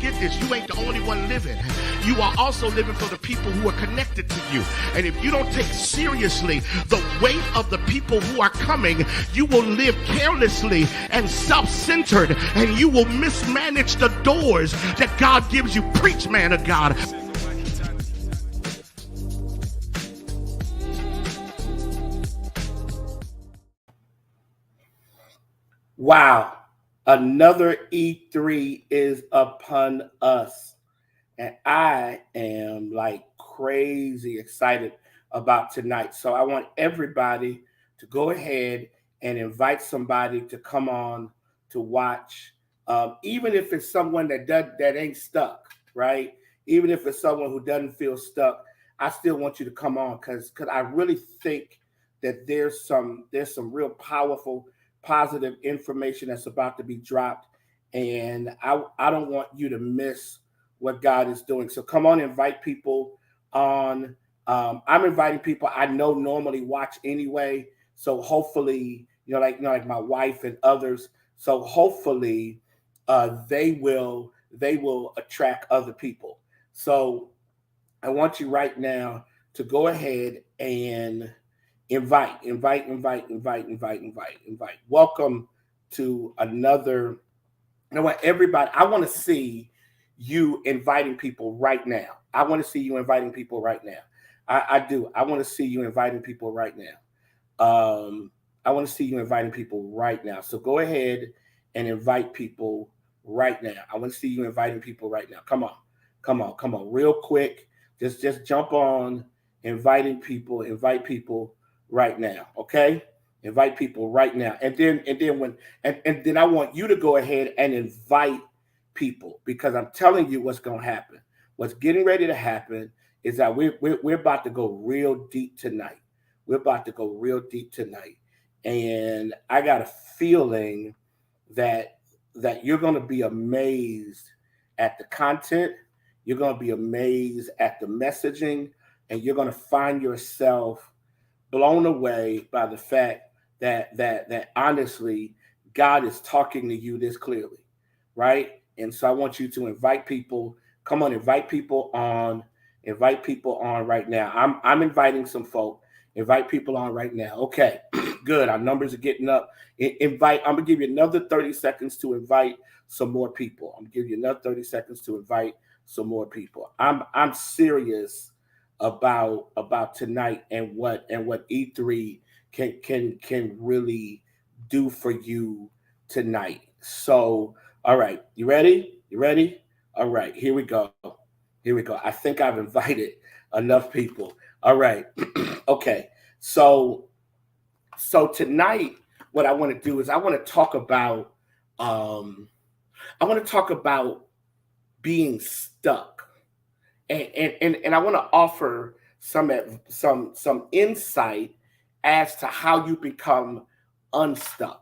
forget this. You ain't the only one living. You are also living for the people who are connected to you. And if you don't take seriously the weight of the people who are coming, you will live carelessly and self-centered, and you will mismanage the doors that God gives you. Preach, man of God. Wow. Another E3 is upon us. And I am like crazy excited about tonight. So I want everybody to go ahead and invite somebody to come on to watch. Even if it's someone that ain't stuck, right? Even if it's someone who doesn't feel stuck, I still want you to come on because I really think that there's some real powerful, positive information that's about to be dropped, and I don't want you to miss what God is doing. So come on, invite people on. I'm inviting people I know normally watch anyway. So hopefully, like my wife and others. So hopefully, they will attract other people. So I want you right now to go ahead and invite. Welcome to another. You know what, everybody? I want to see you inviting people right now. I want to see you inviting people right now. I do. I want to see you inviting people right now. I want to see you inviting people right now. So go ahead and invite people right now. I want to see you inviting people right now. Come on, real quick. Just jump on invite people right now. Okay? Invite people right now. And then I want you to go ahead and invite people, because I'm telling you what's going to happen. What's getting ready to happen is that we're about to go real deep tonight. And I got a feeling that you're going to be amazed at the content. You're going to be amazed at the messaging, and you're going to find yourself blown away by the fact that honestly, God is talking to you this clearly, right? And so I want you to invite people. Come on, invite people on right now. I'm inviting some folk. Invite people on right now. Okay, good. Our numbers are getting up. I'm gonna give you another 30 seconds to invite some more people. I'm serious about tonight and what E3 can really do for you tonight. So, all right, you ready? All right, here we go. I think I've invited enough people. All right. Okay. So tonight, what I want to do is I want to talk about being stuck, and I want to offer some insight as to how you become unstuck.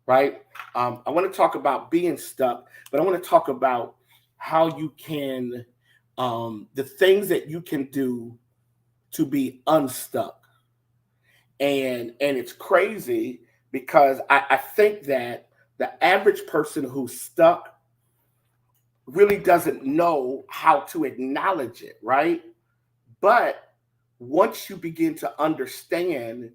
Right? I want to talk about being stuck, but I want to talk about how you can, the things that you can do to be unstuck. And it's crazy because I think that the average person who's stuck really doesn't know how to acknowledge it, right? But once you begin to understand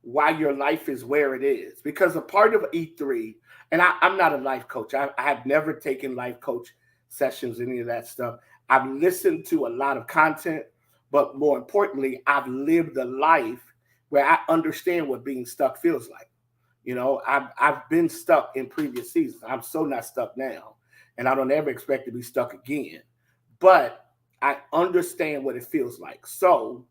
why your life is where it is, because a part of E3, and I'm not a life coach. I have never taken life coach sessions, any of that stuff. I've listened to a lot of content, but more importantly, I've lived a life where I understand what being stuck feels like. I've been stuck in previous seasons. I'm so not stuck now, and I don't ever expect to be stuck again. But I understand what it feels like. So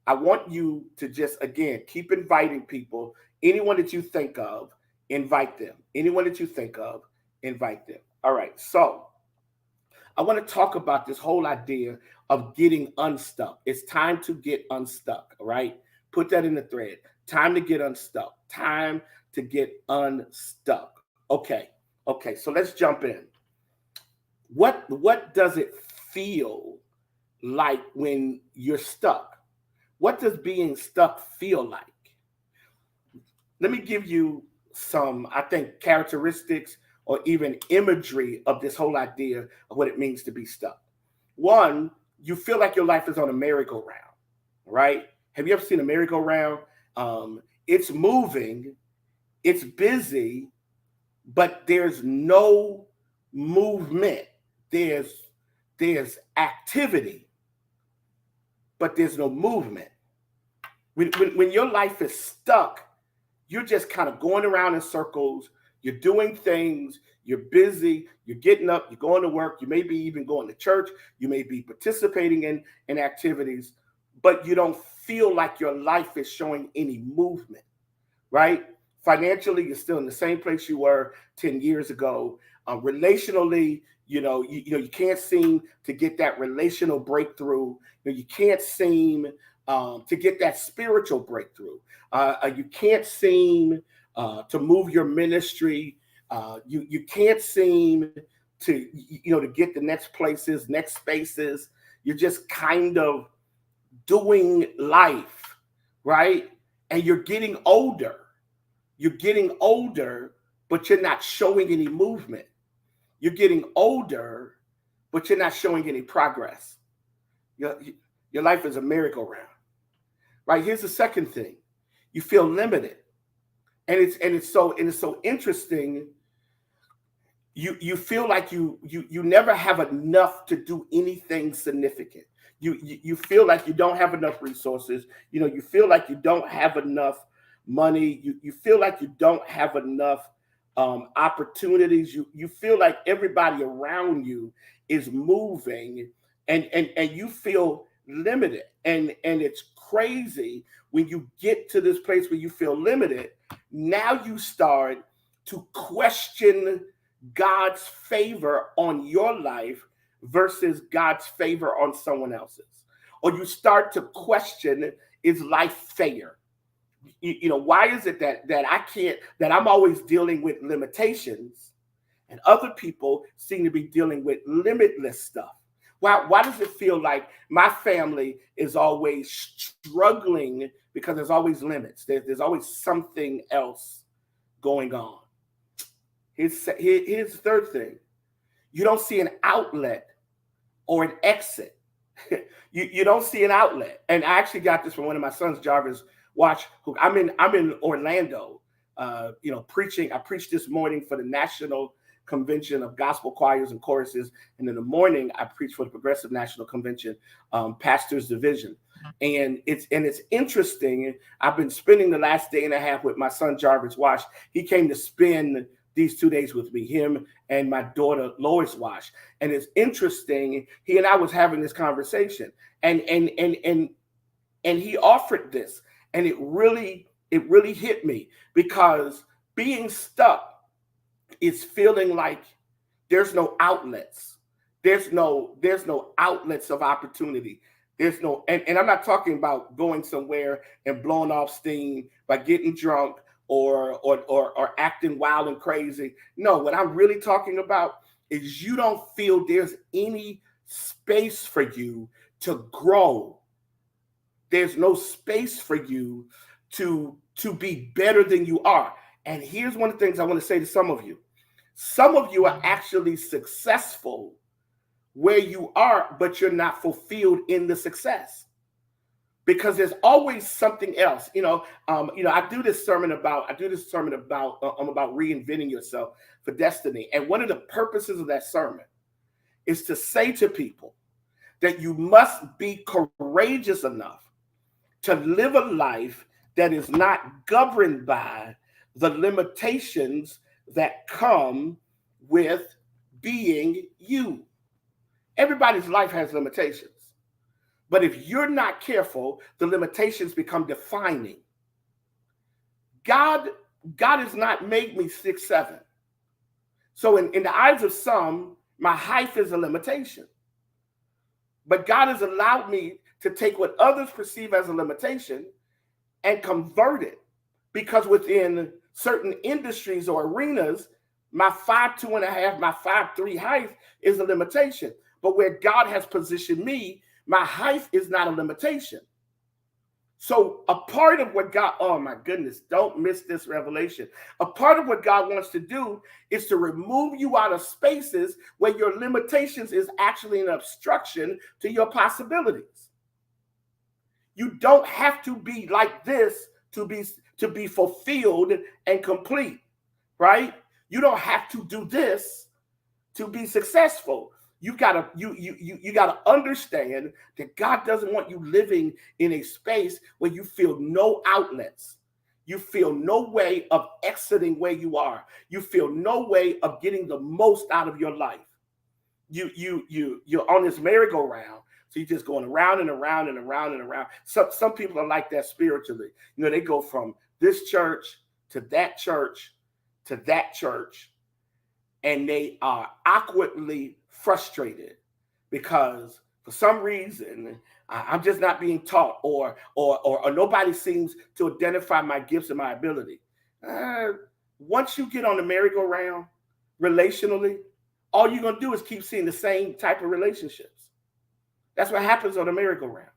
I want you to just, again, keep inviting people. Anyone that you think of, invite them. All right. So I want to talk about this whole idea of getting unstuck. It's time to get unstuck. All right. Put that in the thread. Time to get unstuck. Okay. So let's jump in. What does it feel like when you're stuck? What does being stuck feel like? Let me give you some, I think, characteristics or even imagery of this whole idea of what it means to be stuck. One, you feel like your life is on a merry-go-round, right? Have you ever seen a merry-go-round? It's moving, it's busy, but there's no movement. There's activity, but there's no movement. When your life is stuck, you're just kind of going around in circles. You're doing things. You're busy. You're getting up. You're going to work. You may be even going to church. You may be participating in activities, but you don't feel like your life is showing any movement, right? Financially, you're still in the same place you were 10 years ago. Relationally, you can't seem to get that relational breakthrough. You can't seem to get that spiritual breakthrough. You can't seem to move your ministry. You can't seem to get the next places, next spaces. You're just kind of doing life, right? And you're getting older. You're getting older, but you're not showing any movement. You're getting older, but you're not showing any progress. Your life is a merry-go-round, right? Here's the second thing: you feel limited, and it's so interesting. You feel like you never have enough to do anything significant. You feel like you don't have enough resources. You feel like you don't have enough money. You feel like you don't have enough opportunities. You feel like everybody around you is moving, and you feel limited. And it's crazy when you get to this place where you feel limited. Now you start to question God's favor on your life versus God's favor on someone else's. Or you start to question, is life fair? Why is it that I'm always dealing with limitations and other people seem to be dealing with limitless stuff? Why does it feel like my family is always struggling because there's always limits? There's always something else going on. Here's the third thing. You don't see an outlet or an exit. You don't see an outlet. And I actually got this from one of my sons, Jarvis. Watch, I'm in Orlando, preaching. I preached this morning for the National Convention of Gospel Choirs and Choruses, and in the morning I preached for the Progressive National Convention Pastors Division. And it's interesting. I've been spending the last day and a half with my son Jarvis Wash. He came to spend these 2 days with me, him and my daughter Lois Wash. And it's interesting. He and I was having this conversation, and he offered this. And it really hit me, because being stuck is feeling like there's no outlets. There's no outlets of opportunity. There's no, and I'm not talking about going somewhere and blowing off steam by getting drunk or acting wild and crazy. No, what I'm really talking about is you don't feel there's any space for you to grow. There's no space for you to be better than you are. And here's one of the things I want to say to some of you. Some of you are actually successful where you are, but you're not fulfilled in the success, because there's always something else. I do this sermon about reinventing yourself for destiny. And one of the purposes of that sermon is to say to people that you must be courageous enough to live a life that is not governed by the limitations that come with being you. Everybody's life has limitations. But if you're not careful, the limitations become defining. God has not made me 6'7". So in the eyes of some, my height is a limitation. But God has allowed me to take what others perceive as a limitation and convert it, because within certain industries or arenas, my 5'2.5", my 5'3" height is a limitation. But where God has positioned me, my height is not a limitation. So a part of what God, oh my goodness, don't miss this revelation. A part of what God wants to do is to remove you out of spaces where your limitations is actually an obstruction to your possibilities. You don't have to be like this to be fulfilled and complete, right? You don't have to do this to be successful. You gotta understand that God doesn't want you living in a space where you feel no outlets. You feel no way of exiting where you are. You feel no way of getting the most out of your life. You're on this merry-go-round. So you're just going around and around and around and around. Some people are like that spiritually. You know, they go from this church to that church to that church, and they are awkwardly frustrated because for some reason I'm just not being taught, or nobody seems to identify my gifts and my ability. Once you get on the merry-go-round relationally, all you're gonna do is keep seeing the same type of relationships. That's what happens on the merry-go-round.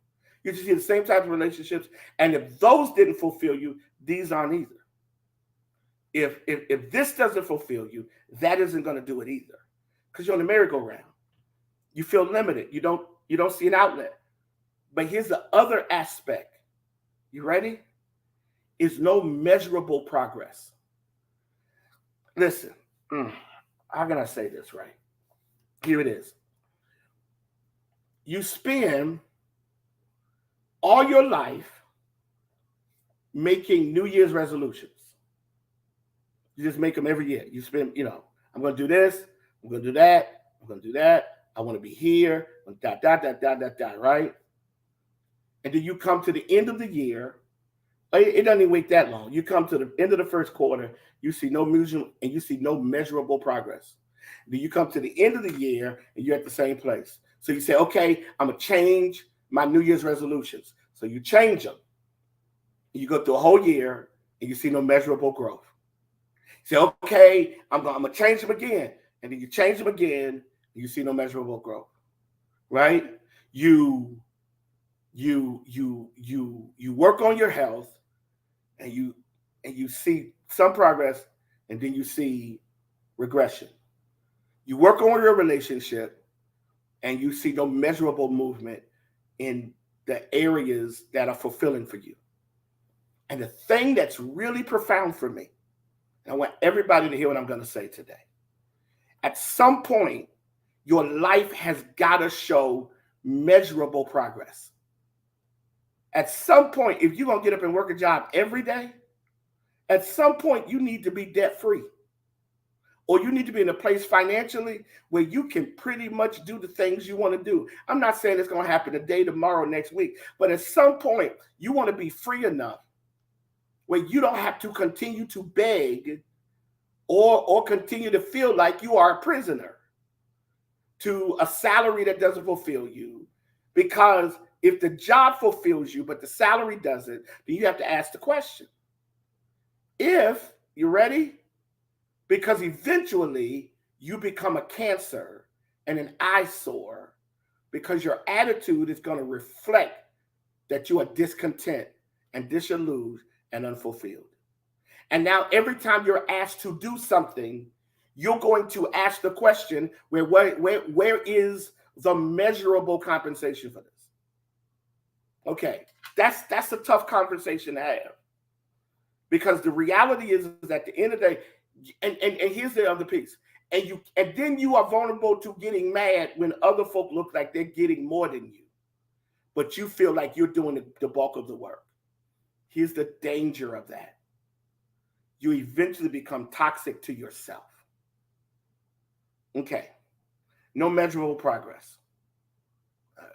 You just see the same type of relationships, and if those didn't fulfill you, these aren't either. If this doesn't fulfill you, that isn't going to do it either, because you're on the merry-go-round. You feel limited. You don't see an outlet. But here's the other aspect. You ready? Is no measurable progress. Listen, how can I say this right? Here it is. You spend all your life making New Year's resolutions. You just make them every year. You spend, I'm going to do this. I'm going to do that. I'm going to do that. I want to be here. Right? And then you come to the end of the year. It doesn't even wait that long. You come to the end of the first quarter. You see no music and you see no measurable progress. Then you come to the end of the year and you're at the same place. So you say, okay, I'm going to change my New Year's resolutions. So you change them. You go through a whole year and you see no measurable growth. You say, okay, I'm going to change them again. And then you change them again and you see no measurable growth. Right? You work on your health and you see some progress and then you see regression. You work on your relationship and you see no measurable movement in the areas that are fulfilling for you. And the thing that's really profound for me, and I want everybody to hear what I'm going to say today. At some point, your life has got to show measurable progress. At some point, if you're going to get up and work a job every day, at some point, you need to be debt-free. Or you need to be in a place financially where you can pretty much do the things you want to do. I'm not saying it's going to happen today, tomorrow, next week, but at some point, you want to be free enough where you don't have to continue to beg or continue to feel like you are a prisoner to a salary that doesn't fulfill you. Because if the job fulfills you, but the salary doesn't, then you have to ask the question. If you're ready, because eventually you become a cancer and an eyesore because your attitude is going to reflect that you are discontent and disillusioned and unfulfilled. And now every time you're asked to do something, you're going to ask the question, where is the measurable compensation for this? Okay, that's a tough conversation to have. Because the reality is at the end of the day, and here's the other piece. And then you are vulnerable to getting mad when other folk look like they're getting more than you. But you feel like you're doing the bulk of the work. Here's the danger of that. You eventually become toxic to yourself. Okay. No measurable progress.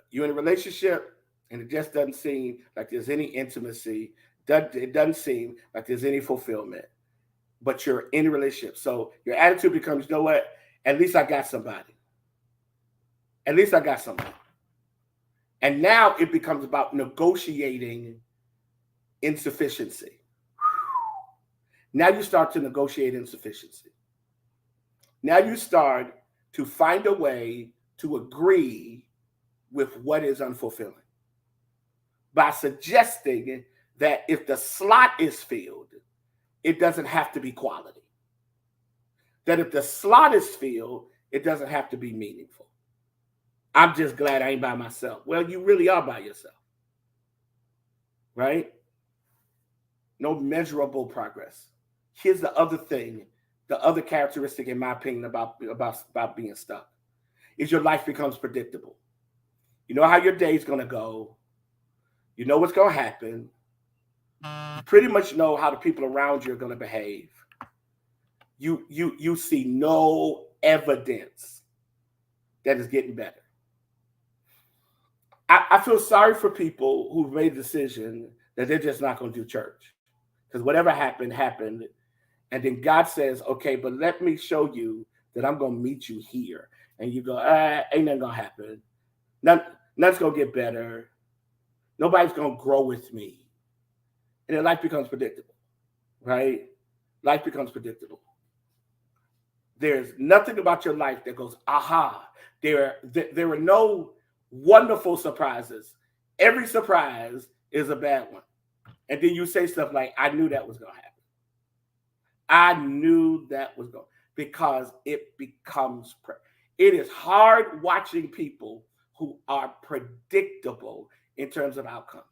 You're in a relationship and it just doesn't seem like there's any intimacy. It doesn't seem like there's any fulfillment. But you're in a relationship. So your attitude becomes, you know what? At least I got somebody. At least I got somebody. And now it becomes about negotiating insufficiency. Now you start to negotiate insufficiency. Now you start to find a way to agree with what is unfulfilling. by suggesting that if the slot is filled, it doesn't have to be quality. That if the slot is filled, it doesn't have to be meaningful. I'm just glad I ain't by myself. Well, you really are by yourself, right? No measurable progress. Here's the other thing, the other characteristic, in my opinion, about being stuck, is your life becomes predictable. You know how your day's going to go. You know what's going to happen. You pretty much know how the people around you are going to behave. You see no evidence that it's getting better. I feel sorry for people who've made a decision that they're just not going to do church. Because whatever happened, happened. And then God says, okay, but let me show you that I'm going to meet you here. And you go, ain't nothing going to happen. Nothing's going to get better. Nobody's going to grow with me. And then life becomes predictable, right? Life becomes predictable. There's nothing about your life that goes, aha. There are no wonderful surprises. Every surprise is a bad one. And then you say stuff like, I knew that was going to happen. I knew that was going to, because it becomes, it is hard watching people who are predictable in terms of outcomes.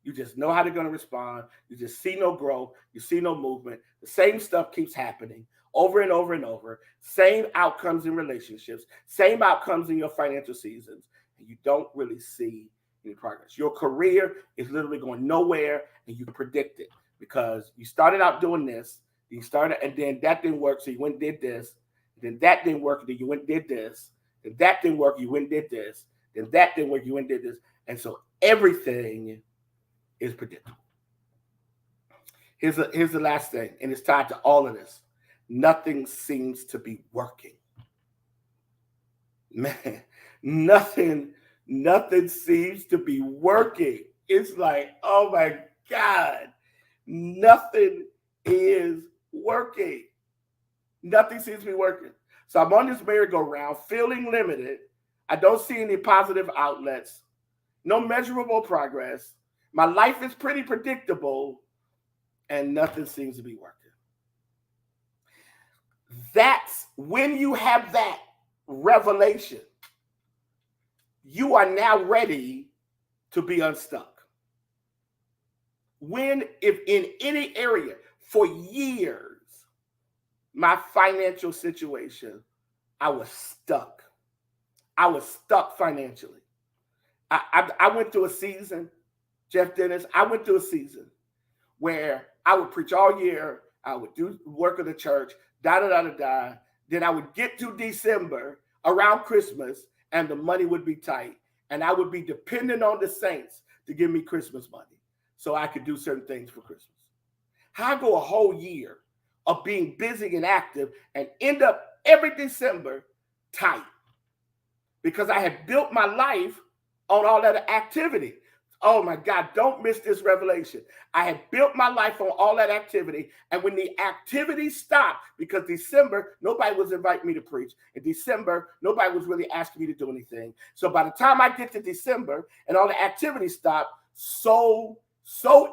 You just know how they're going to respond. You just see no growth. You see no movement. The same stuff keeps happening over and over and over. Same outcomes in relationships. Same outcomes in your financial seasons. And you don't really see any progress. Your career is literally going nowhere, and you predict it because you started out doing this. You started, and then that didn't work, so you went and did this. Then that didn't work, then you went and did this. Then that didn't work, you went and did this. Then that didn't work, you went and did this. And so everything is predictable. Here's the last thing, and it's tied to all of this. Nothing seems to be working. Man, nothing seems to be working. It's like, oh my God, nothing is working. Nothing seems to be working. So I'm on this merry-go-round, feeling limited. I don't see any positive outlets, no measurable progress. My life is pretty predictable, and nothing seems to be working. That's when you have that revelation, you are now ready to be unstuck. When, if in any area, for years, my financial situation, I was stuck. I was stuck financially. I went through a season, Jeff Dennis, I went through a season where I would preach all year. I would do work of the church, da-da-da-da-da. Then I would get to December around Christmas and the money would be tight. And I would be dependent on the saints to give me Christmas money so I could do certain things for Christmas. How I go a whole year of being busy and active and end up every December tight because I had built my life on all that activity. Oh my God, don't miss this revelation. I had built my life on all that activity. And when the activity stopped, because December, nobody was inviting me to preach. In December, nobody was really asking me to do anything. So by the time I get to December and all the activity stopped, so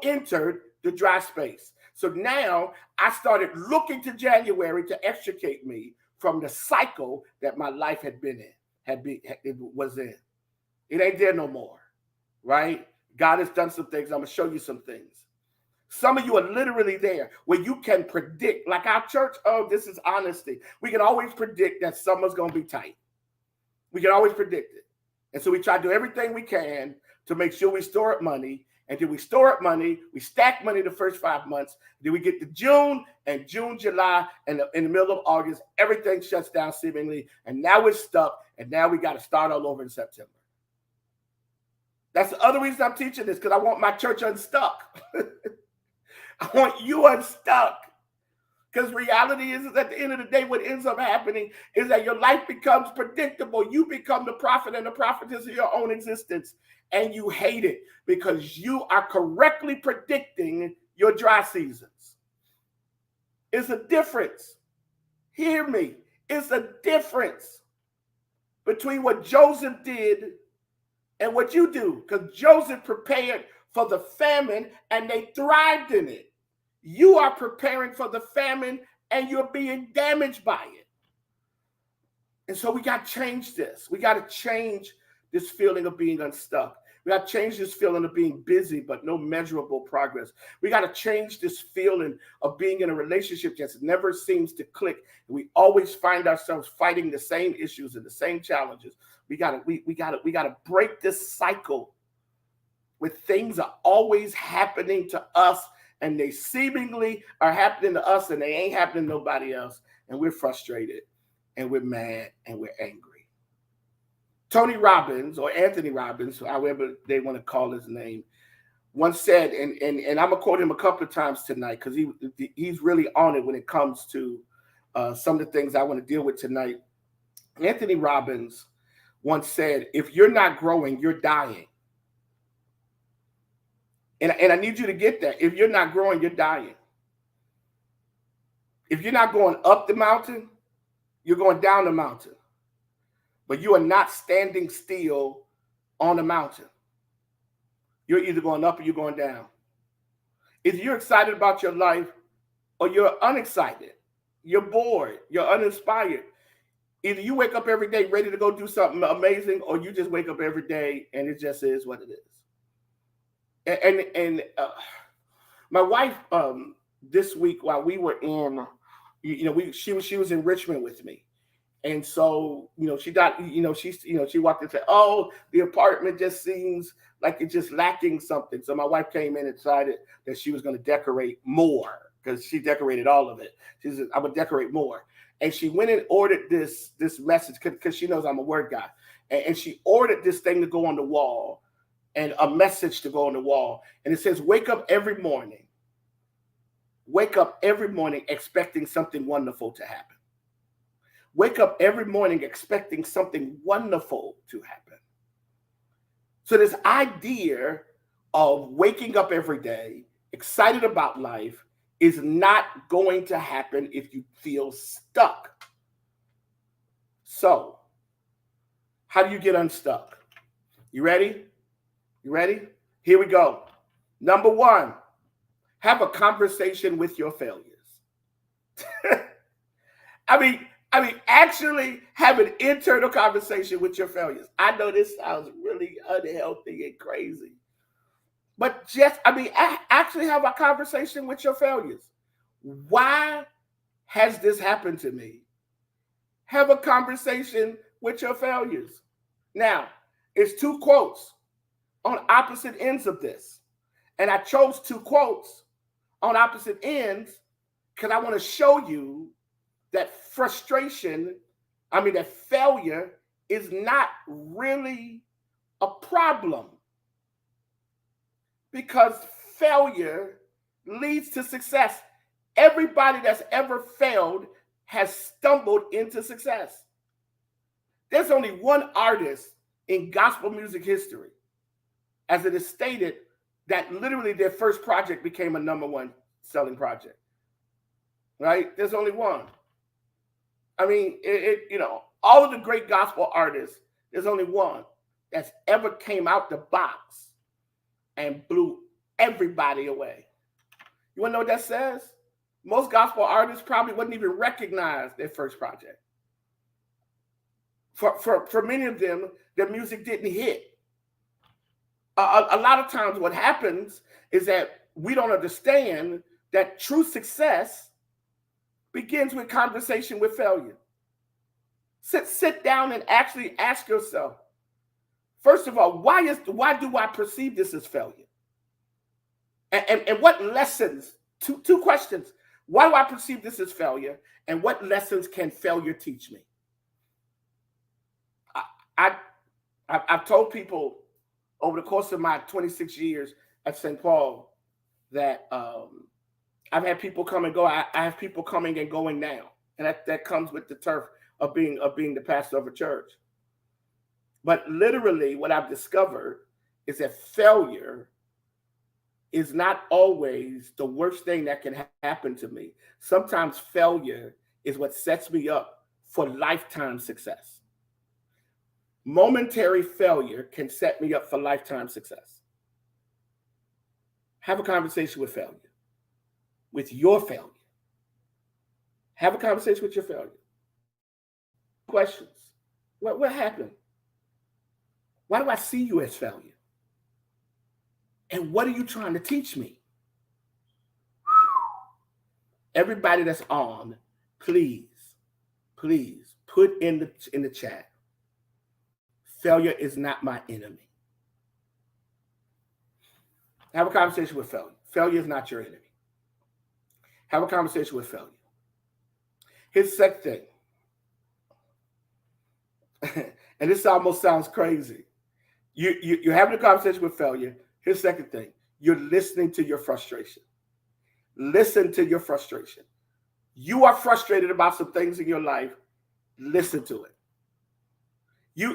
entered the dry space. So now I started looking to January to extricate me from the cycle that my life had been in, it was in. It ain't there no more, right? God has done some things. I'm going to show you some things. Some of you are literally there where you can predict, like our church, oh, this is honesty. We can always predict that summer's going to be tight. We can always predict it. And so we try to do everything we can to make sure we store up money. And then we store up money, we stack money the first 5 months. Then we get to June, July, and in the middle of August, everything shuts down seemingly. And now we're stuck. And now we got to start all over in September. That's the other reason I'm teaching this, because I want my church unstuck. I want you unstuck. Because reality is at the end of the day, what ends up happening is that your life becomes predictable. You become the prophet and the prophetess of your own existence. And you hate it because you are correctly predicting your dry seasons. It's a difference. Hear me. It's a difference between what Joseph did and what you do, because Joseph prepared for the famine and they thrived in it. You are preparing for the famine and you're being damaged by it. And so we got to change this. We got to change this feeling of being unstuck. We got to change this feeling of being busy, but no measurable progress. We got to change this feeling of being in a relationship that never seems to click. We always find ourselves fighting the same issues and the same challenges. We got to break this cycle where things are always happening to us and they seemingly are happening to us and they ain't happening to nobody else. And we're frustrated and we're mad and we're angry. Tony Robbins, or Anthony Robbins, however they want to call his name, once said, and I'm going to quote him a couple of times tonight because he's really on it when it comes to some of the things I want to deal with tonight. Anthony Robbins once said, if you're not growing, you're dying. And I need you to get that. If you're not growing, you're dying. If you're not going up the mountain, you're going down the mountain. But you are not standing still on the mountain. You're either going up or you're going down. If you're excited about your life or you're unexcited, you're bored, you're uninspired. Either you wake up every day ready to go do something amazing or you just wake up every day and it just is what it is. And my wife this week while we were in, she was in Richmond with me, and so she got she walked in and said, "Oh, the apartment just seems like it's just lacking something." So my wife came in and decided that she was going to decorate more because she decorated all of it. She said, "I'm gonna decorate more," and she went and ordered this message because she knows I'm a word guy, and she ordered this thing to go on the wall. And a message to go on the wall. And it says, wake up every morning expecting something wonderful to happen. Wake up every morning expecting something wonderful to happen. So this idea of waking up every day, excited about life, is not going to happen if you feel stuck. So, how do you get unstuck? You ready? You ready? Here we go. Number one, have a conversation with your failures. I mean, actually have an internal conversation with your failures. I know this sounds really unhealthy and crazy, but actually have a conversation with your failures. Why has this happened to me? Have a conversation with your failures. Now, it's two quotes on opposite ends of this. And I chose two quotes on opposite ends because I want to show you that that failure is not really a problem. Because failure leads to success. Everybody that's ever failed has stumbled into success. There's only one artist in gospel music history, as it is stated, that literally their first project became a number one selling project, right? There's only one. I mean, all of the great gospel artists, there's only one that's ever came out the box and blew everybody away. You want to know what that says? Most gospel artists probably wouldn't even recognize their first project. For many of them, their music didn't hit. A lot of times what happens is that we don't understand that true success begins with conversation with failure. Sit down and actually ask yourself, first of all, why do I perceive this as failure? And what lessons, two questions, why do I perceive this as failure? And what lessons can failure teach me? I've told people over the course of my 26 years at St. Paul that I've had people come and go. I have people coming and going now. And that comes with the turf of being the pastor of a church. But literally what I've discovered is that failure is not always the worst thing that can happen to me. Sometimes failure is what sets me up for lifetime success. Momentary failure can set me up for lifetime success. Have a conversation with failure, with your failure. Have a conversation with your failure. Questions. What happened? Why do I see you as failure? And what are you trying to teach me? Everybody that's on, please put in the chat. Failure is not my enemy. Have a conversation with failure. Failure is not your enemy. Have a conversation with failure. Here's the second thing. And this almost sounds crazy. You're having a conversation with failure. Here's the second thing. You're listening to your frustration. Listen to your frustration. You are frustrated about some things in your life. Listen to it.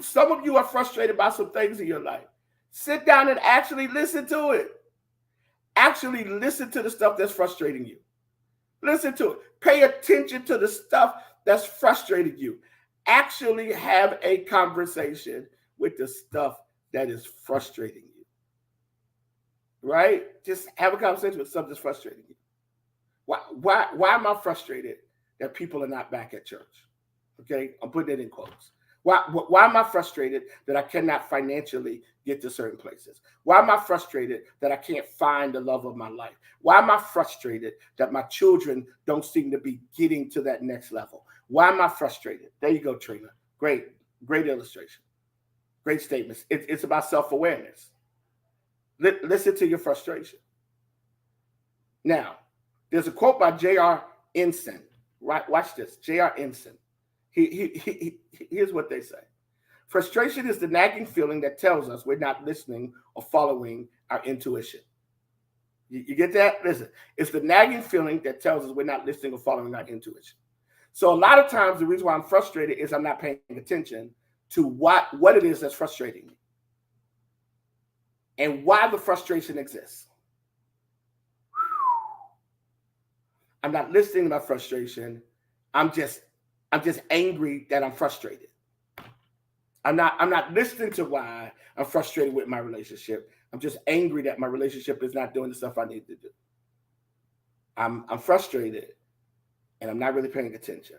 Some of you are frustrated about some things in your life. Sit down and actually listen to it. Actually listen to the stuff that's frustrating you. Listen to it. Pay attention to the stuff that's frustrating you. Actually have a conversation with the stuff that is frustrating you. Right? Just have a conversation with something that's frustrating you. Why am I frustrated that people are not back at church? Okay, I'm putting it in quotes. Why am I frustrated that I cannot financially get to certain places? Why am I frustrated that I can't find the love of my life? Why am I frustrated that my children don't seem to be getting to that next level? Why am I frustrated? There you go, Trina. Great illustration. Great statements. It's about self-awareness. Listen to your frustration. Now, there's a quote by J.R. Ensign. Right? Watch this. J.R. Ensign. Here's what they say. Frustration is the nagging feeling that tells us we're not listening or following our intuition. You get that? Listen, it's the nagging feeling that tells us we're not listening or following our intuition. So a lot of times the reason why I'm frustrated is I'm not paying attention to what it is that's frustrating me and why the frustration exists. I'm not listening to my frustration. I'm just angry that I'm frustrated. I'm not listening to why I'm frustrated with my relationship. I'm just angry that my relationship is not doing the stuff I need to do. I'm frustrated and I'm not really paying attention.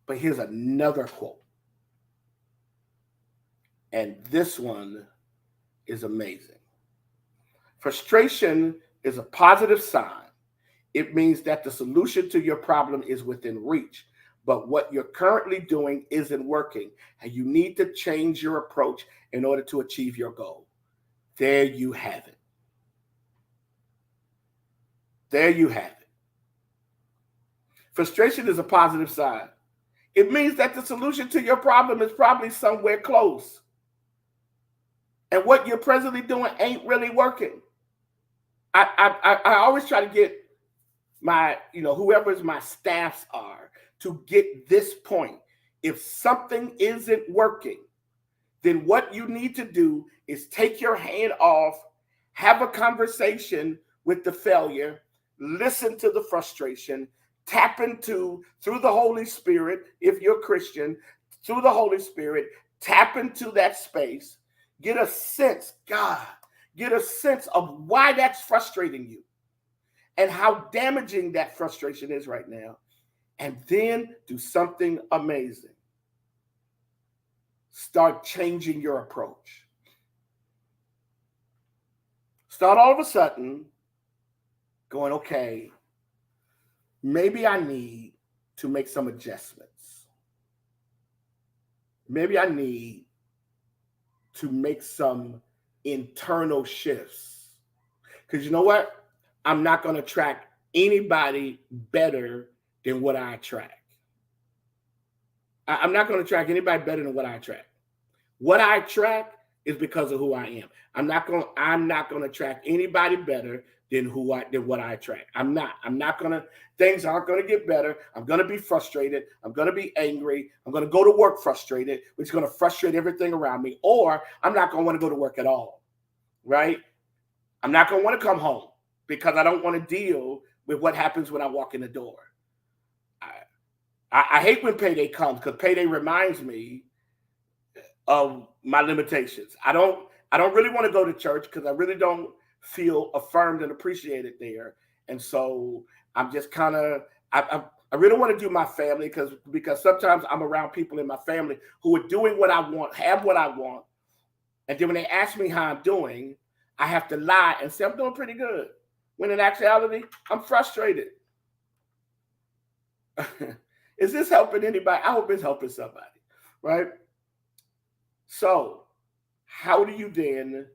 But here's another quote. And this one is amazing. Frustration is a positive sign. It means that the solution to your problem is within reach, but what you're currently doing isn't working, and you need to change your approach in order to achieve your goal. There you have it. There you have it. Frustration is a positive sign. It means that the solution to your problem is probably somewhere close, and what you're presently doing ain't really working. I always try to get my, whoever's my staffs are to get this point. If something isn't working, then what you need to do is take your hand off, have a conversation with the failure, listen to the frustration, tap into, through the Holy Spirit, if you're Christian, through the Holy Spirit, tap into that space, get a sense of why that's frustrating you and how damaging that frustration is right now, and then do something amazing. Start changing your approach. Start all of a sudden going, okay, maybe I need to make some adjustments. Maybe I need to make some internal shifts. Because you know what? I'm not going to attract anybody better than what I attract. I'm not going to attract anybody better than what I attract. What I attract is because of who I am. I'm not going to attract anybody better than what I attract. I'm not going to, things aren't going to get better. I'm going to be frustrated. I'm going to be angry. I'm going to go to work frustrated, which is going to frustrate everything around me. Or I'm not going to want to go to work at all, right? I'm not going to want to come home because I don't want to deal with what happens when I walk in the door. I hate when payday comes because payday reminds me of my limitations. I don't really want to go to church because I really don't feel affirmed and appreciated there. And so I'm just kind of I really want to do my family because sometimes I'm around people in my family who are doing what I want, have what I want, and then when they ask me how I'm doing, I have to lie and say I'm doing pretty good. When in actuality, I'm frustrated. Is this helping anybody? I hope it's helping somebody, right? So, how do you then,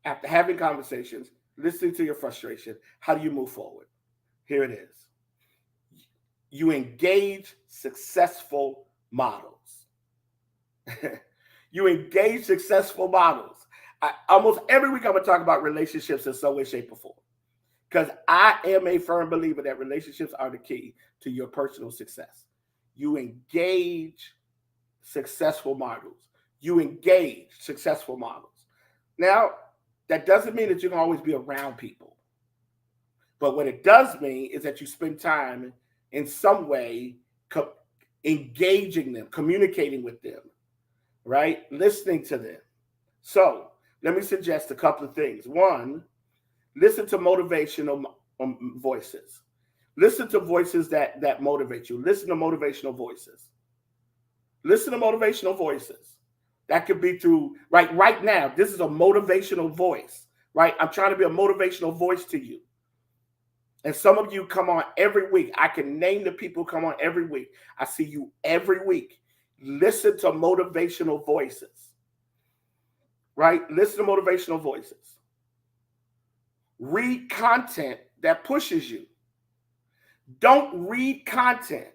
after having conversations, listening to your frustration, how do you move forward? Here it is. You engage successful models. You engage successful models. Almost every week I'm going to talk about relationships in some way, shape, or form. Because I am a firm believer that relationships are the key to your personal success. You engage successful models. You engage successful models. Now, that doesn't mean that you can always be around people. But what it does mean is that you spend time in some way engaging them, communicating with them, right? Listening to them. So let me suggest a couple of things. One, listen to motivational voices. Listen to voices that motivate you. Listen to motivational voices. Listen to motivational voices. That could be through, right now, this is a motivational voice, right? I'm trying to be a motivational voice to you. And some of you come on every week. I can name the people who come on every week. I see you every week. Listen to motivational voices, right? Listen to motivational voices. Read content that pushes you. Don't read content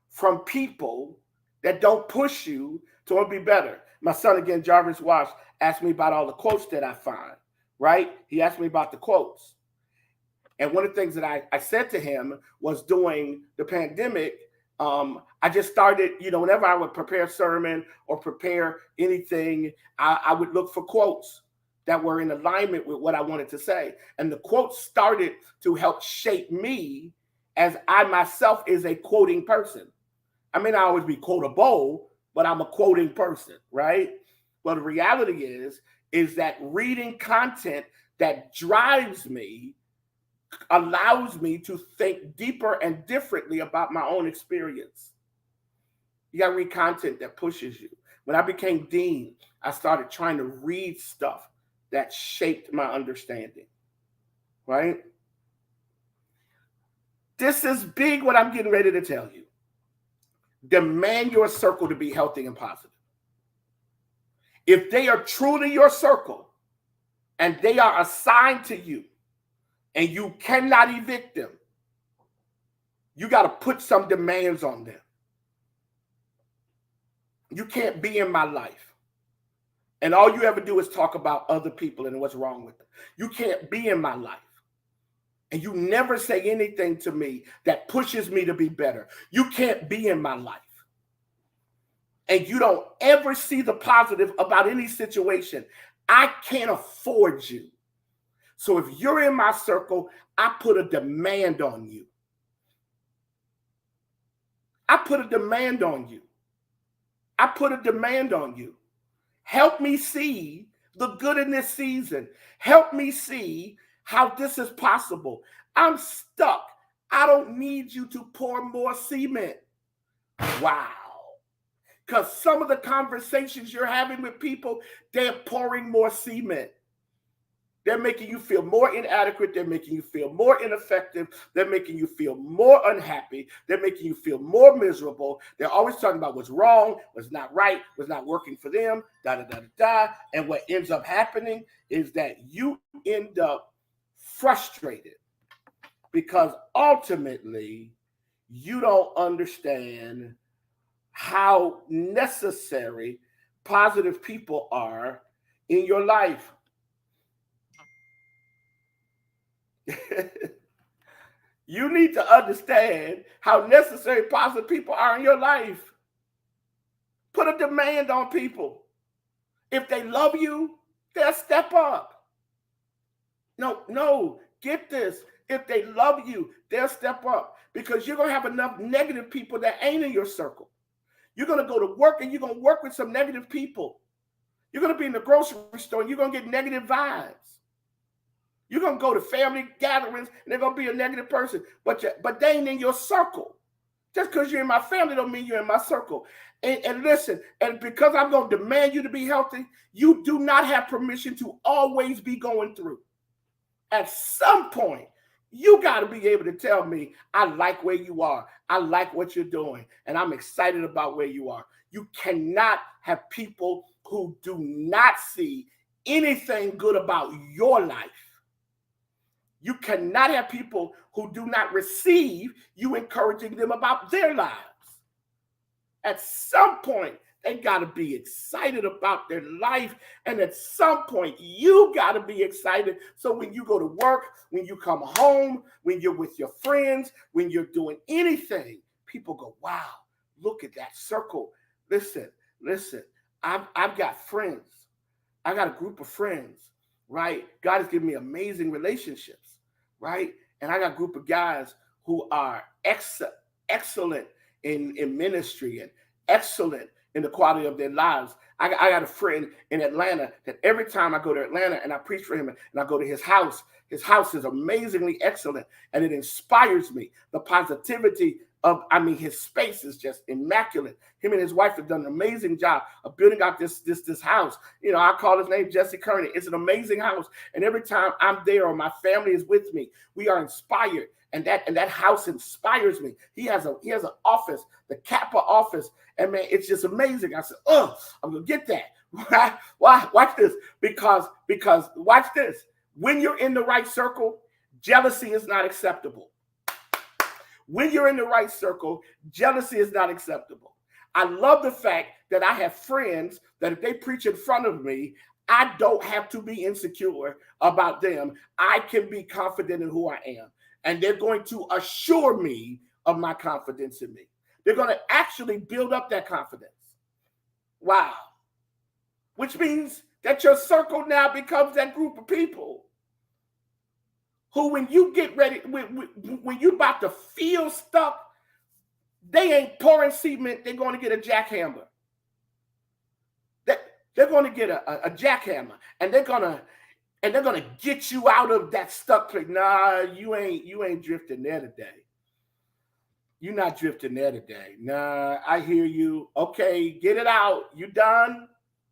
from people that don't push you to want to be better. My son, again, Jarvis Wash, asked me about all the quotes that I find, right? He asked me about the quotes. And one of the things that I said to him was during the pandemic, I just started, whenever I would prepare a sermon or prepare anything, I would look for quotes that were in alignment with what I wanted to say. And the quotes started to help shape me as I myself is a quoting person. I may not always be quotable, but I'm a quoting person, right? Well, the reality is that reading content that drives me allows me to think deeper and differently about my own experience. You got to read content that pushes you. When I became dean, I started trying to read stuff that shaped my understanding, right? This is big what I'm getting ready to tell you. Demand your circle to be healthy and positive. If they are truly your circle and they are assigned to you and you cannot evict them, you got to put some demands on them. You can't be in my life and all you ever do is talk about other people and what's wrong with them. You can't be in my life and you never say anything to me that pushes me to be better. You can't be in my life. And you don't ever see the positive about any situation. I can't afford you. So if you're in my circle, I put a demand on you. I put a demand on you. I put a demand on you. Help me see the good in this season. Help me see how this is possible. I'm stuck. I don't need you to pour more cement. Wow. Because some of the conversations you're having with people, they're pouring more cement. They're making you feel more inadequate. They're making you feel more ineffective. They're making you feel more unhappy. They're making you feel more miserable. They're always talking about what's wrong, what's not right, what's not working for them, da-da-da-da-da. And what ends up happening is that you end up frustrated because ultimately you don't understand how necessary positive people are in your life. You need to understand how necessary positive people are in your life. Put a demand on people. If they love you, they'll step up. No, get this. If they love you, they'll step up because you're going to have enough negative people that ain't in your circle. You're going to go to work and you're going to work with some negative people. You're going to be in the grocery store and you're going to get negative vibes. You're going to go to family gatherings and they're going to be a negative person, but they ain't in your circle. Just because you're in my family don't mean you're in my circle. And listen, and because I'm going to demand you to be healthy, you do not have permission to always be going through. At some point, you got to be able to tell me, I like where you are. I like what you're doing. And I'm excited about where you are. You cannot have people who do not see anything good about your life. You cannot have people who do not receive you encouraging them about their lives. At some point, they got to be excited about their life. And at some point, you got to be excited. So when you go to work, when you come home, when you're with your friends, when you're doing anything, people go, wow, look at that circle. Listen, I've got friends. I got a group of friends, right? God has given me amazing relationships, right? And I got a group of guys who are excellent in ministry and excellent in the quality of their lives. I got a friend in Atlanta that every time I go to Atlanta and I preach for him and I go to his house is amazingly excellent and it inspires me. The positivity of, his space is just immaculate. Him and his wife have done an amazing job of building out this house. You know, I call his name Jesse Kearney. It's an amazing house. And every time I'm there or my family is with me, we are inspired. And that house inspires me. He has an office, the Kappa office, and man, it's just amazing. I said, I'm gonna get that. Why? Watch this. Because watch this. When you're in the right circle, jealousy is not acceptable. When you're in the right circle, jealousy is not acceptable. I love the fact that I have friends that if they preach in front of me, I don't have to be insecure about them. I can be confident in who I am. And they're going to assure me of my confidence in me. They're going to actually build up that confidence. Wow. Which means that your circle now becomes that group of people who, when you get ready, when you're about to feel stuck, they ain't pouring cement. They're going to get a jackhammer. They're going to get a jackhammer, and they're going to get you out of that stuck place. Nah, you ain't drifting there today. You're not drifting there today. Nah, I hear you. Okay, get it out. You done?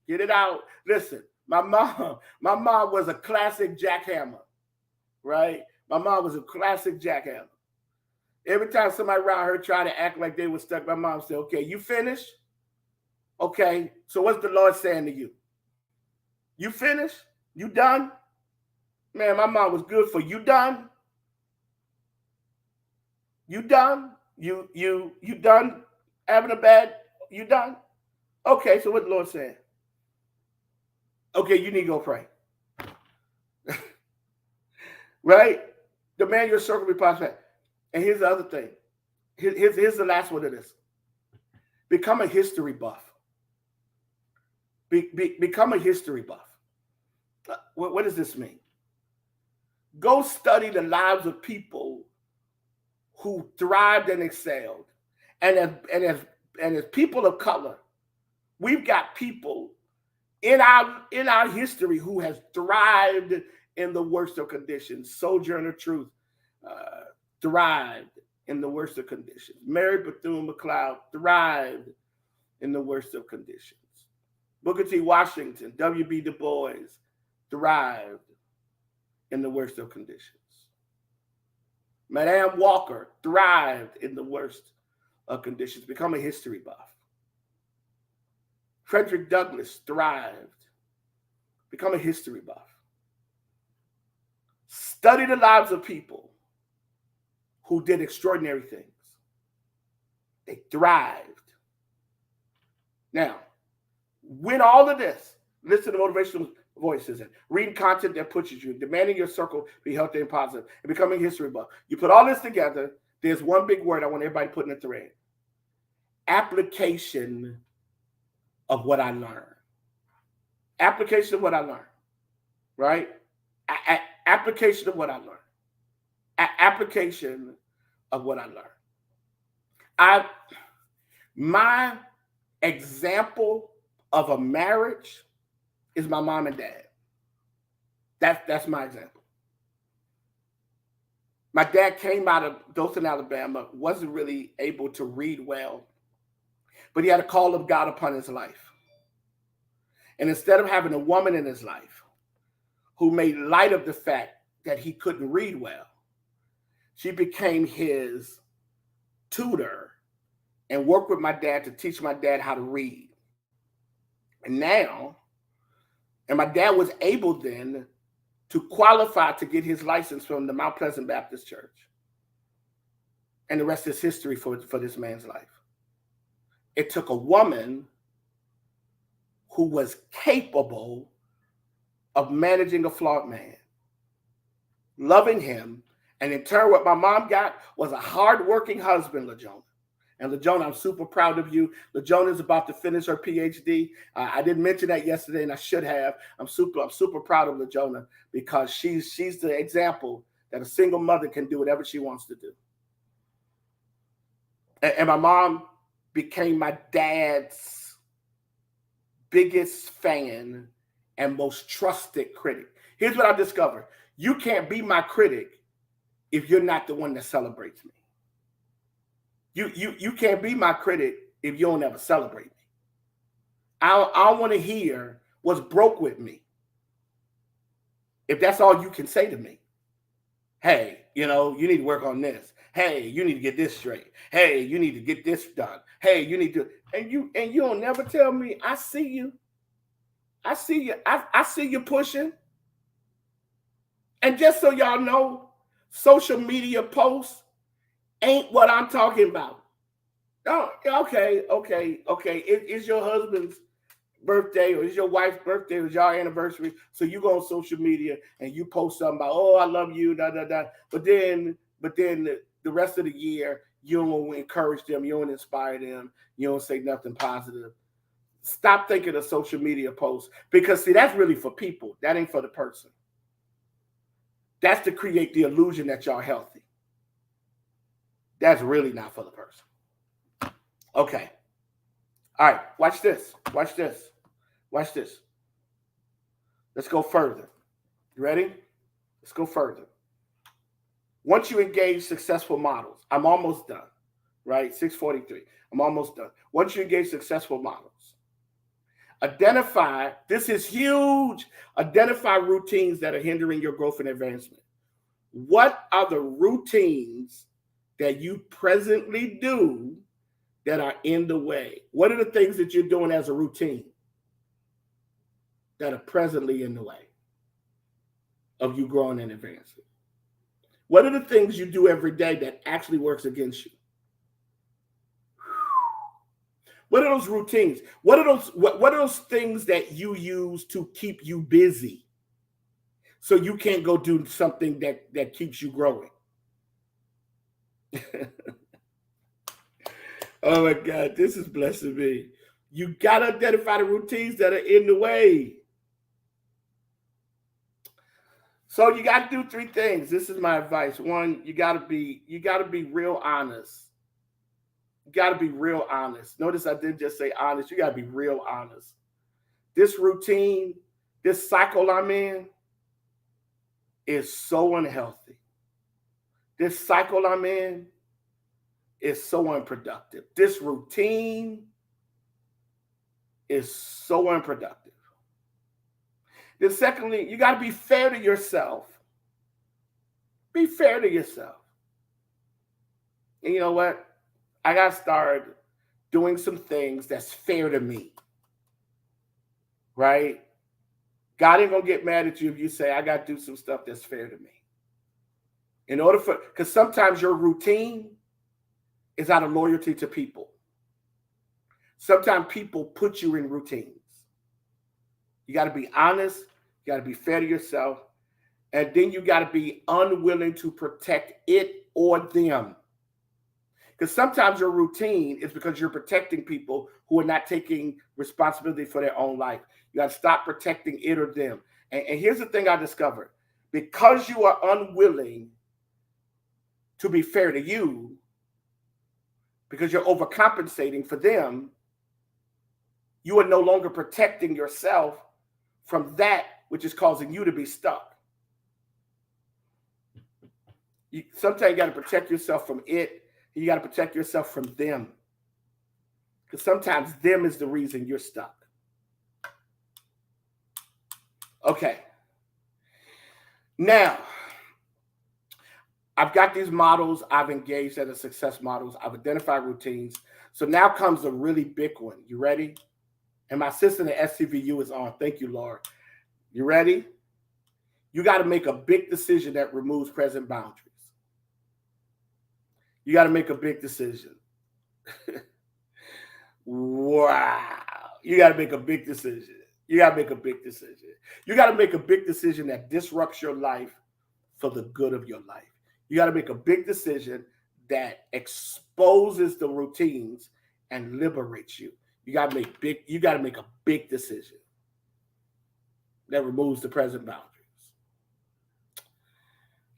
Get it out. Listen, my mom was a classic jackhammer, right? My mom was a classic jackhammer. Every time somebody around her tried to act like they were stuck, my mom said, okay, you finished? Okay, so what's the Lord saying to you? You finished? You done? Man, my mom was good for you done? You done? You done having a bad, you done? Okay, so what the Lord saying? Okay, you need to go pray. Right? Demand your circle be positive. And here's the other thing. Here's the last one of this. Become a history buff. Become a history buff. What does this mean? Go study the lives of people who thrived and excelled. And as people of color, we've got people in our history who has thrived in the worst of conditions. Sojourner Truth thrived in the worst of conditions. Mary Bethune-McLeod thrived in the worst of conditions. Booker T. Washington, W.B. Du Bois thrived in the worst of conditions. Madame Walker thrived in the worst of conditions. Become a history buff. Frederick Douglass thrived. Become a history buff. Study the lives of people who did extraordinary things. They thrived. Now, when all of this, listen to motivational voices and reading content that pushes you, demanding your circle be healthy and positive, and becoming a history buff. You put all this together, there's one big word I want everybody to put in the thread. Application of what I learned. Application of what I learned. Right? Application of what I learned. Application of what I learned. My example of a marriage is my mom and dad. That's my example. My dad came out of Dothan, Alabama, wasn't really able to read well, but he had a call of God upon his life. And instead of having a woman in his life who made light of the fact that he couldn't read well, she became his tutor and worked with my dad to teach my dad how to read. And my dad was able then to qualify to get his license from the Mount Pleasant Baptist Church. And the rest is history for this man's life. It took a woman who was capable of managing a flawed man, loving him, and in turn what my mom got was a hardworking husband, LaJona. And LaJona, I'm super proud of you. LaJona is about to finish her PhD. I didn't mention that yesterday, and I should have. I'm super proud of LaJona because she's the example that a single mother can do whatever she wants to do. And my mom became my dad's biggest fan and most trusted critic. Here's what I discovered. You can't be my critic if you're not the one that celebrates me. You can't be my critic if you don't ever celebrate me. I want to hear what's broke with me. If that's all you can say to me. Hey, you need to work on this. Hey, you need to get this straight. Hey, you need to get this done. Hey, you need to, and you don't never tell me, I see you. I see you. I see you pushing. And just so y'all know, social media posts ain't what I'm talking about. Oh, okay. It's your husband's birthday or it's your wife's birthday or it's your anniversary. So you go on social media and you post something about, oh, I love you, da, da, da. But then the rest of the year, you don't encourage them. You don't inspire them. You don't say nothing positive. Stop thinking of social media posts because, see, that's really for people. That ain't for the person. That's to create the illusion that y'all healthy. That's really not for the person. Okay. All right. Watch this. Let's go further. You ready? Let's go further. Once you engage successful models, I'm almost done, right? 6:43. I'm almost done. Once you engage successful models, identify, this is huge, identify routines that are hindering your growth and advancement. What are the routines that you presently do that are in the way? What are the things that you're doing as a routine that are presently in the way of you growing and advancing? What are the things you do every day that actually works against you? What are those routines? What are those things that you use to keep you busy so you can't go do something that keeps you growing? Oh my God, this is blessing me. You got to identify the routines that are in the way. So you got to do three things. This is my advice. One, you got to be real honest. You got to be real honest. Notice I didn't just say honest. You got to be real honest. This routine, this cycle I'm in is so unhealthy. This cycle I'm in is so unproductive. This routine is so unproductive. Then secondly, you got to be fair to yourself. Be fair to yourself. And you know what? I got to start doing some things that's fair to me. Right? God ain't going to get mad at you if you say, I got to do some stuff that's fair to me. Because sometimes your routine is out of loyalty to people. Sometimes people put you in routines. You got to be honest. You got to be fair to yourself. And then you got to be unwilling to protect it or them. Because sometimes your routine is because you're protecting people who are not taking responsibility for their own life. You got to stop protecting it or them. And here's the thing I discovered. Because you are unwilling to be fair to you, because you're overcompensating for them, you are no longer protecting yourself from that which is causing you to be stuck. Sometimes you got to protect yourself from it. You got to protect yourself from them. Because sometimes them is the reason you're stuck. Okay. Now, I've got these models. I've engaged as success models. I've identified routines. So now comes a really big one. You ready? And my assistant at SCVU is on. Thank you, Lord. You ready? You got to make a big decision that removes present boundaries. You got to make a big decision. Wow. You got to make a big decision. You got to make a big decision. You got to make a big decision that disrupts your life for the good of your life. You got to make a big decision that exposes the routines and liberates you. You got to make a big decision that removes the present boundaries.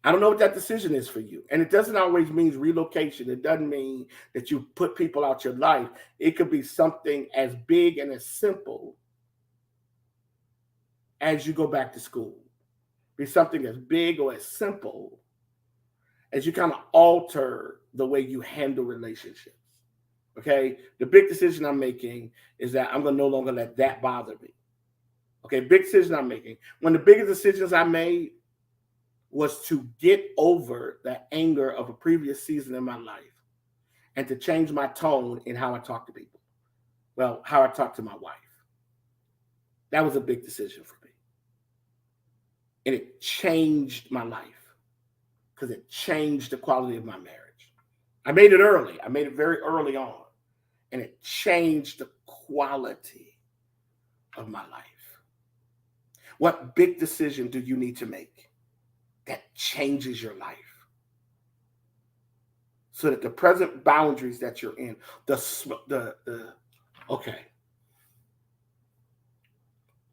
I don't know what that decision is for you. And it doesn't always mean relocation. It doesn't mean that you put people out your life. It could be something as big and as simple as you go back to school. Be something as big or as simple as you kind of alter the way you handle relationships. Okay? The big decision I'm making is that I'm going to no longer let that bother me. Okay? Big decision I'm making. One of the biggest decisions I made was to get over the anger of a previous season in my life and to change my tone in how I talk to people. Well, how I talk to my wife. That was a big decision for me. And it changed my life because it changed the quality of my marriage. I made it early. I made it very early on. And it changed the quality of my life. What big decision do you need to make that changes your life? So that the present boundaries that you're in, okay.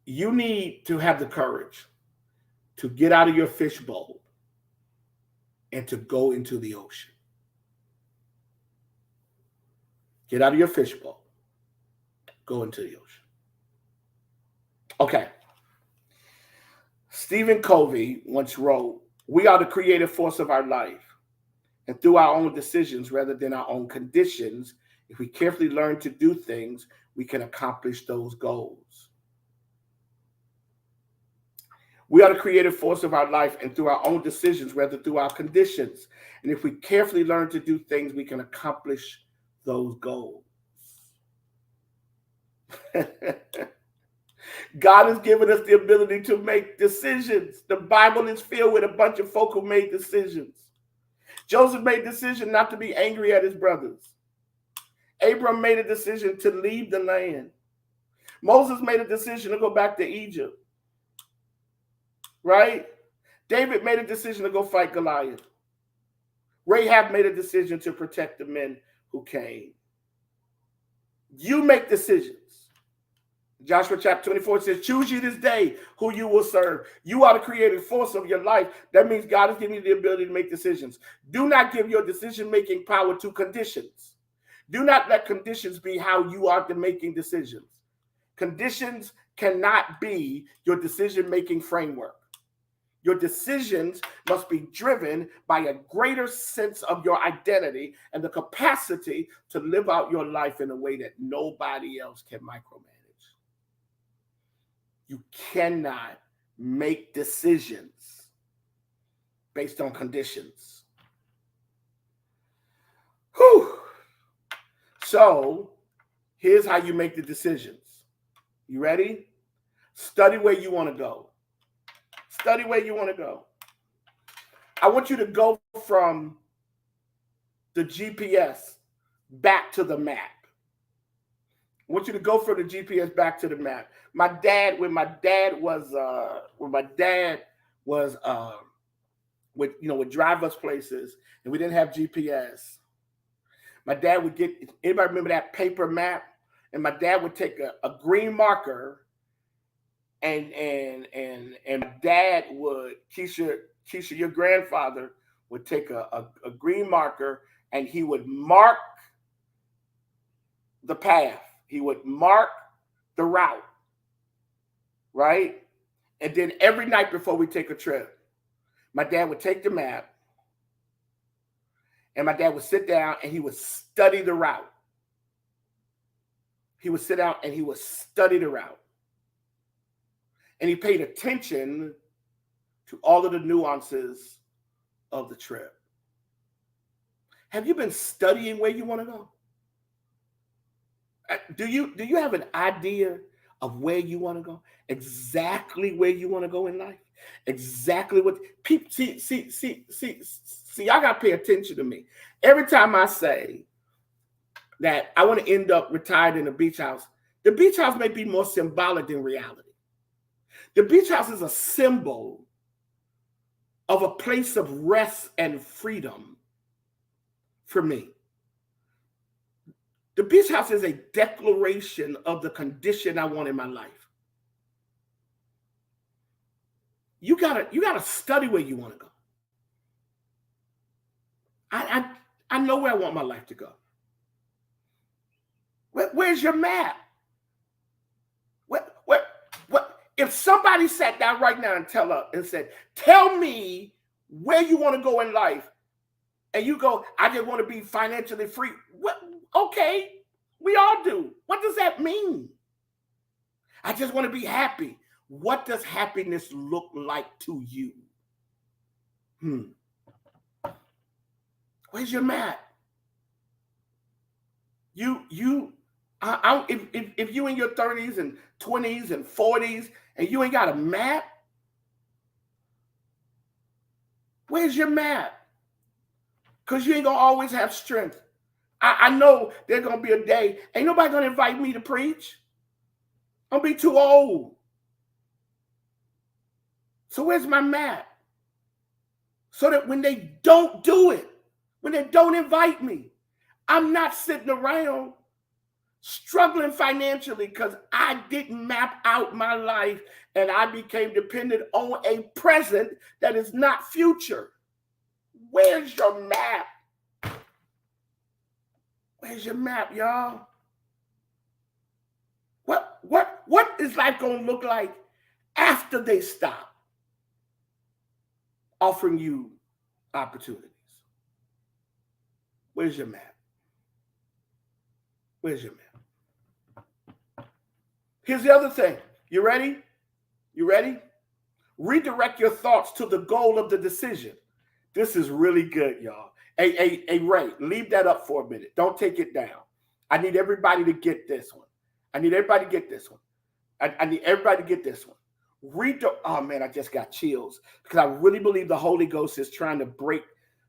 You need to have the courage to get out of your fishbowl and to go into the ocean. Get out of your fishbowl. Go into the ocean. Okay. Stephen Covey once wrote, "We are the creative force of our life, and through our own decisions rather than our own conditions, if we carefully learn to do things, we can accomplish those goals." We are the creative force of our life, and through our own decisions rather through our conditions. And if we carefully learn to do things, we can accomplish those goals. God has given us the ability to make decisions. The Bible is filled with a bunch of folk who made decisions. Joseph made a decision not to be angry at his brothers. Abram made a decision to leave the land. Moses made a decision to go back to Egypt. Right? David made a decision to go fight Goliath. Rahab made a decision to protect the men who came. You make decisions. Joshua chapter 24 says, "Choose you this day who you will serve." You are the creative force of your life. That means God has given you the ability to make decisions. Do not give your decision-making power to conditions. Do not let conditions be how you are making decisions. Conditions cannot be your decision-making framework. Your decisions must be driven by a greater sense of your identity and the capacity to live out your life in a way that nobody else can micromanage. You cannot make decisions based on conditions. Whew. So here's how you make the decisions. You ready? Study where you want to go. Study where you want to go. I want you to go from the GPS back to the map. I want you to go from the GPS back to the map. When my dad would drive us places and we didn't have GPS. My dad would anybody remember that paper map? And my dad would take a green marker and my dad would, Keisha, your grandfather would take a green marker and he would mark the path. He would mark the route, right? And then every night before we take a trip, my dad would take the map and my dad would sit down and he would study the route. He would sit down and he would study the route. And he paid attention to all of the nuances of the trip. Have you been studying where you want to go? Do you have an idea of where you want to go? Exactly where you want to go in life? Exactly what people see, y'all gotta pay attention to me. Every time I say that I want to end up retired in a beach house, the beach house may be more symbolic than reality. The beach house is a symbol of a place of rest and freedom for me. The beach house is a declaration of the condition I want in my life. You gotta study where you want to go. I know where I want my life to go. Where's your map? What? If somebody sat down right now and said, tell me where you want to go in life, and you go, I just want to be financially free. What? Okay, we all do. What does that mean? I just want to be happy. What does happiness look like to you? Where's your map? If you in your 30s and 20s and 40s and you ain't got a map, where's your map? Because you ain't gonna always have strength. I know there's gonna be a day, ain't nobody gonna invite me to preach. I'm gonna be too old. So where's my map? So that when they don't do it, when they don't invite me, I'm not sitting around struggling financially because I didn't map out my life and I became dependent on a present that is not future. Where's your map? Where's your map, y'all? What is life gonna look like after they stop offering you opportunities? Where's your map? Where's your map? Here's the other thing. You ready? You ready? Redirect your thoughts to the goal of the decision. This is really good, y'all. Hey, Ray, leave that up for a minute. Don't take it down. I need everybody to get this one. I need everybody to get this one. I need everybody to get this one. Oh, man, I just got chills because I really believe the Holy Ghost is trying to break